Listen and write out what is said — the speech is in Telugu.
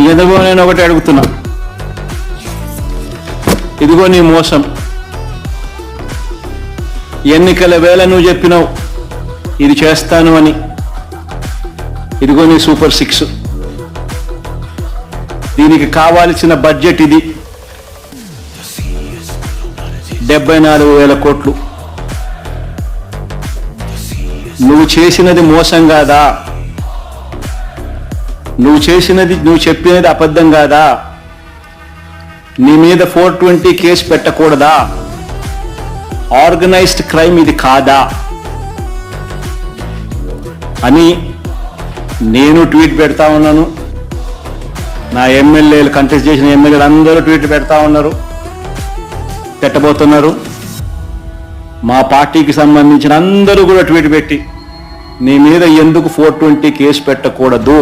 ఎందుకో నేను ఒకటి అడుగుతున్నా, ఇదిగో నీ మోసం. ఎన్నికల వేళ నువ్వు చెప్పినావు ఇది చేస్తాను అని. ఇదిగో నీ సూపర్ 6. దీనికి కావాల్సిన బడ్జెట్ ఇది 74,000 కోట్లు. నువ్వు చేసినది మోసం కాదా? నువ్వు చెప్పినది అబద్ధం కాదా? నీ మీద 420 కేసు పెట్టకూడదా? ఆర్గనైజ్డ్ క్రైమ్ ఇది కాదా అని నేను ట్వీట్ పెడతా ఉన్నాను. నా ఎమ్మెల్యేలు, కంటెస్ట్ చేసిన ఎమ్మెల్యేలు అందరూ ట్వీట్ పెడతా ఉన్నారు, పెట్టబోతున్నారు. మా పార్టీకి సంబంధించిన అందరూ కూడా ట్వీట్ పెట్టి నీ మీద ఎందుకు 420 కేసు పెట్టకూడదు